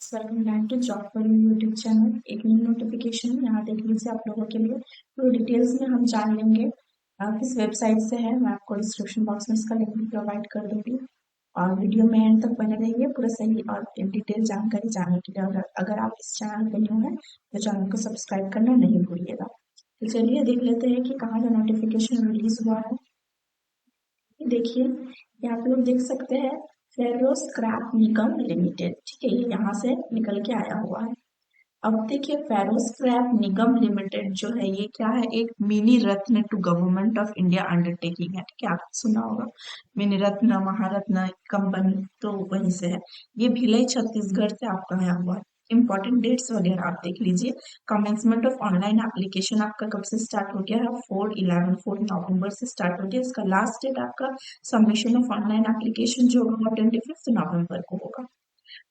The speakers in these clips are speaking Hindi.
Welcome back to job for you YouTube channel. एक न्यू नोटिफिकेशन यहाँ देख लीजिए आप लोगों के लिए। तो डिटेल्स में हम जान लेंगे किस वेबसाइट से है। मैं आपको डिस्क्रिप्शन बॉक्स में इसका लिंक भी प्रोवाइड कर दूंगी और वीडियो में एंड तक बने रहिए पूरा सही और डिटेल जानकारी जानने के लिए। और अगर आप इस चैनल पर न्यू है तो चैनल को सब्सक्राइब करना नहीं भूलिएगा। तो चलिए देख लेते हैं कि कहाँ का नोटिफिकेशन रिलीज हुआ है। देखिए यहाँ पे लोग देख सकते हैं फेरो स्क्रैप निगम लिमिटेड, ठीक है, ये यहाँ से निकल के आया हुआ है। अब देखिए फेरो स्क्रैप निगम लिमिटेड जो है ये क्या है, एक mini ratna two government of India undertaking है, ठीक है, आपने सुना होगा मिनी रत्न महारत्न कंपनी, तो वहीं से है। ये भिलाई छत्तीसगढ़ से आपका आया हुआ है। इंपॉर्टेंट डेट्स वगैरह आप देख लीजिए। कमेंसमेंट ऑफ ऑनलाइन एप्लीकेशन आपका कब से स्टार्ट हो गया है? 4 नवंबर से स्टार्ट हो गया। इसका लास्ट डेट आपका सबमिशन ऑफ ऑनलाइन एप्लीकेशन जो होगा 25 नवंबर को होगा।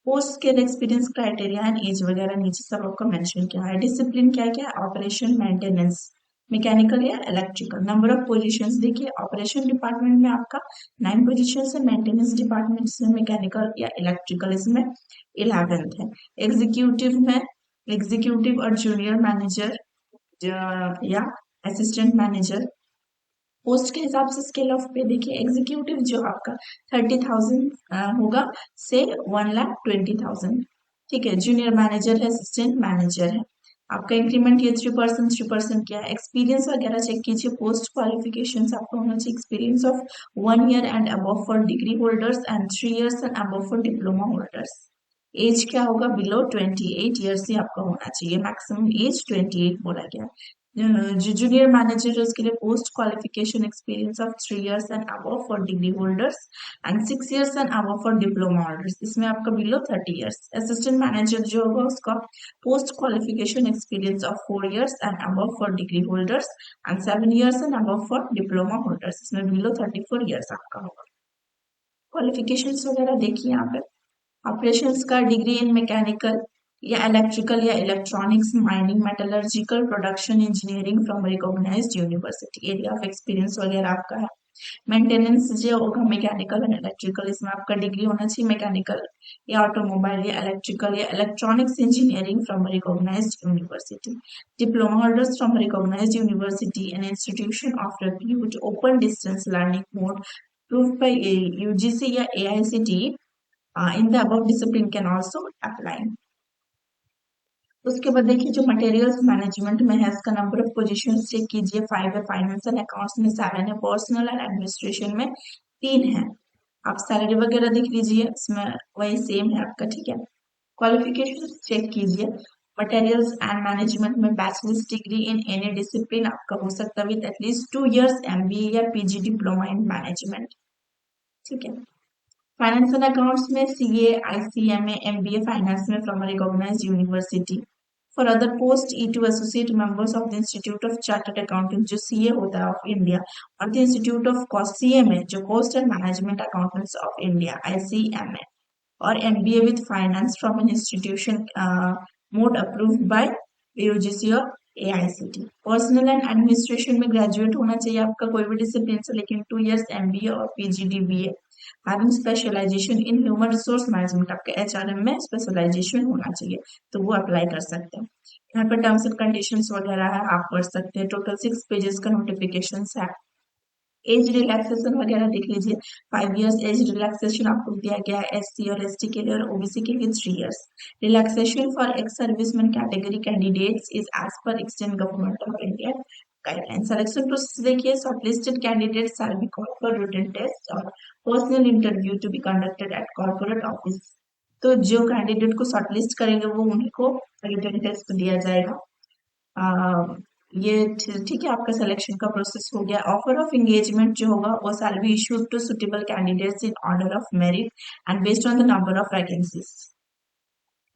Post skill experience criteria and age वगैरह नीचे सब आपका मेंशन किया है। डिसिप्लिन क्या क्या है? ऑपरेशन मेंटेनेंस, मैकेनिकल या इलेक्ट्रिकल। नंबर ऑफ पोजीशंस देखिए, ऑपरेशन डिपार्टमेंट में आपका 9 पोजीशन है, मेंटेनेंस डिपार्टमेंट जिसमें मैकेनिकल या इलेक्ट्रिकल इसमें 11th है। एग्जीक्यूटिव में एग्जीक्यूटिव और जूनियर मैनेजर या असिस्टेंट मैनेजर। पोस्ट के हिसाब से स्केल ऑफ पे देखिए, एग्जीक्यूटिव जो आपका 30,000 होगा से 1,20,000, ठीक है। जूनियर मैनेजर है, असिस्टेंट मैनेजर है। आपका इंक्रीमेंट ये 3% क्या है। एक्सपीरियंस वगैरह चेक कीजिए। पोस्ट क्वालिफिकेशन आपका होना चाहिए experience of 1 year and above for degree holders and 3 years and above for diploma holders. Age क्या होगा? बिलो 28 years ही आपका होना चाहिए। मैक्सिमम एज 28 बोला गया है। जो जूनियर मैनेजर है उसके लिए post qualification experience of 3 years and above for degree holders and 6 years and above for diploma holders, इसमें आपका बिलो 30 years। असिस्टेंट मैनेजर जो होगा उसका post qualification experience of 4 years and above for degree holders and 7 years and above for diploma holders, इसमें बिलो 34 years आपका होगा। क्वालिफिकेशन वगैरह देखिए यहाँ पे। ऑपरेशंस का डिग्री इन मैकेनिकल या इलेक्ट्रिकल या electronics, mining, metallurgical, production engineering from recognised university. Area of experience वगैरह आपका है। मेंटेनेंस जो होगा मैकेनिकल एंड इलेक्ट्रिकल, इसमें आपका डिग्री होना चाहिए मैकेनिकल या ऑटोमोबाइल या इलेक्ट्रिकल या electronics engineering from recognised university. Diploma holders from recognised university and institution of repute open distance learning mode approved by UGC या AICTE in the above discipline can also apply। उसके बाद देखिए जो मटेरियल्स मैनेजमेंट में है इसका नंबर ऑफ पोजीशन चेक कीजिए। 5 है, फाइनेंस एंड अकाउंट्स में 7 है, पर्सनल एंड एडमिनिस्ट्रेशन में 3 है। आप सैलरी वगैरह देख लीजिए, इसमें वही सेम है आपका, ठीक है। क्वालिफिकेशन चेक कीजिए। मटेरियल्स एंड मैनेजमेंट में bachelors degree in any discipline आपका हो सकता है विद एटलीस्ट 2 years MBA या PG डिप्लोमा इन मैनेजमेंट, ठीक है। फाइनेंस एंड अकाउंट्स में CA, ICMA, MBA फाइनेंस में from recognised university. For other post E2 associate members of the institute of chartered accountant जो CA होता है ऑफ इंडिया, और the institute of cost CMA जो coast and management accountants of India ICMA, और MBA with finance from an institution mode approved by UGC और AICTE। पर्सनल एंड एडमिनिस्ट्रेशन में ग्रेजुएट होना चाहिए आपका कोई भी डिसिप्लिन से, लेकिन 2 years MBA और PGDBA। Having specialisation in human resource management, आपके HRM में स्पेशलाइजेशन होना चाहिए तो वो अप्लाई कर सकते हैं। यहाँ पर टर्म्स एंड कंडीशंस वगैरह है, आप पढ़ सकते हैं। टोटल 6 पेजेस का नोटिफिकेशन है। एज रिलैक्सेशन वगैरह देख लीजिए। 5 years एज रिलैक्सेशन आपको दिया गया है SC और ST के लिए, और OBC के लिए 3 years। Relaxation for ex serviceman category candidates is as per extend government of India guideline. Selection process देखिए, shortlisted candidates shall be called for written test और personal interview to be conducted at corporate office. तो जो कैंडिडेट को शॉर्टलिस्ट करेंगे वो उन्हीं को रिटन टेस्ट दिया जाएगा। ये ठीक है, आपका सिलेक्शन का प्रोसेस हो गया। ऑफर ऑफ एंगेजमेंट जो होगा वो shall be issued to suitable candidates in order of merit and based on the number of vacancies.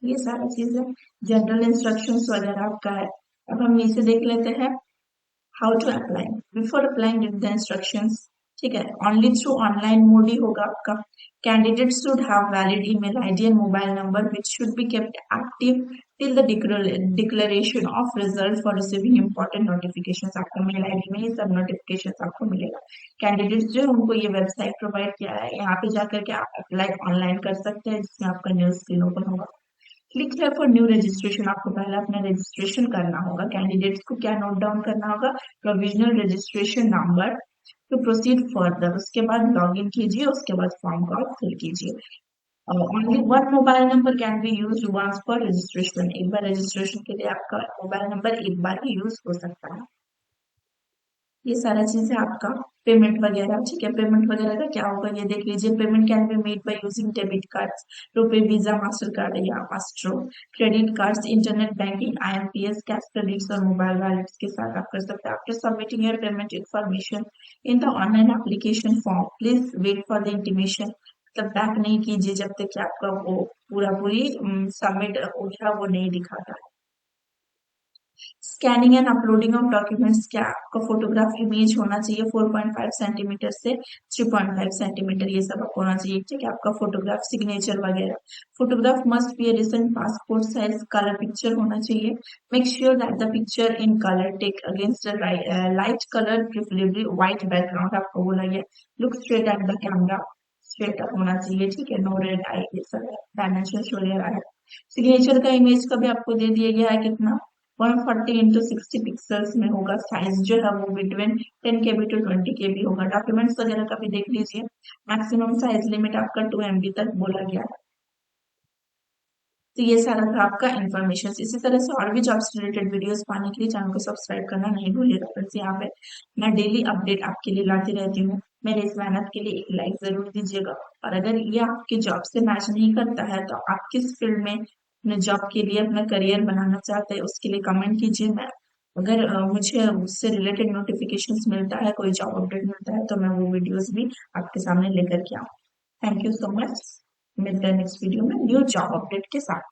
ये सारा चीज है। जनरल इंस्ट्रक्शंस वगैरह आपका है। अब हम नीचे देख लेते हैं how to apply. Before applying read the instructions, ठीक है। ओनली थ्रू ऑनलाइन मोड ही होगा आपका। Candidates should have valid email ID and mobile number which should be kept active till the declaration of result for receiving important notifications. आपका मेल आईडी में ही सब नोटिफिकेशंस आपको मिलेगा। कैंडिडेट्स जो है उनको ये वेबसाइट प्रोवाइड किया है, यहाँ पे जाकर के आप अप्लाई ऑनलाइन कर सकते हैं जिसमें आपका न्यू स्क्रीन ओपन होगा। क्लिक है फॉर न्यू रजिस्ट्रेशन, आपको पहले अपना रजिस्ट्रेशन करना होगा। कैंडिडेट्स को क्या नोट डाउन करना होगा, provisional registration number two proceed further, उसके बाद लॉग इन कीजिए, उसके बाद फॉर्म को आप फिल कीजिए। Only one mobile number can be use once for registration, एक बार रजिस्ट्रेशन के लिए आपका मोबाइल नंबर एक बार ही यूज हो सकता है। ये सारा चीज है आपका पेमेंट वगैरह, ठीक है। पेमेंट वगैरह का क्या होगा ये देख लीजिए। Payment can be made by using debit cards, RuPay, Visa, master card या Maestro, credit cards, internet banking, IMPS, cash credits और मोबाइल वॉलेट्स के साथ आप कर सकते हैं। After submitting your payment information in the online application form, please wait for the intimation, मतलब बैक नहीं कीजिए जब तक कि आपका वो पूरी सबमिट हो गया वो नहीं दिखाता। Scanning and uploading of documents, क्या आपका फोटोग्राफ इमेज होना चाहिए 4.5 सेंटीमीटर से 3.5 सेंटीमीटर, ये सब आपको होना चाहिए, ठीक है। आपका फोटोग्राफ सिग्नेचर वगैरह, photograph must be a recent passport size colour picture होना चाहिए। Make sure that the picture in colour take against light colour, preferably white background आपको बोला गया। Look straight at the camera, straight up होना चाहिए, ठीक है। नो रेड आई, ये सब डायमेंशन शो रहा है। सिग्नेचर का इमेज का भी आपको दे दिया गया है कितना, 140 इंटू 60 पिक्सल्स में होगा। साइज जो है वो बिटवीन 10 KB टू 20 KB होगा। डॉक्यूमेंट्स वगैरह का भी देख लीजिए। मैक्सिमम साइज लिमिट आपका 2 MB तक बोला गया है। तो ये सारा था आपका इन्फॉर्मेशन। इसी तरह से और भी जॉब्स रिलेटेड वीडियोस पाने के लिए चैनल को सब्सक्राइब करना नहीं भूलिएगा फ्रेंड्स। यहाँ पे मैं डेली अपडेट आपके लिए लाती रहती हूँ। मेरे इस मेहनत के लिए एक लाइक जरूर दीजिएगा। और अगर ये आपके जॉब से मैच नहीं करता है तो आप किस फील्ड में अपने जॉब के लिए अपना करियर बनाना चाहते हैं उसके लिए कमेंट कीजिए। मैं अगर मुझे उससे रिलेटेड नोटिफिकेशंस मिलता है, कोई जॉब अपडेट मिलता है, तो मैं वो वीडियोस भी आपके सामने लेकर के आऊँ। Thank you so much. मिलते हैं नेक्स्ट वीडियो में न्यू जॉब अपडेट के साथ।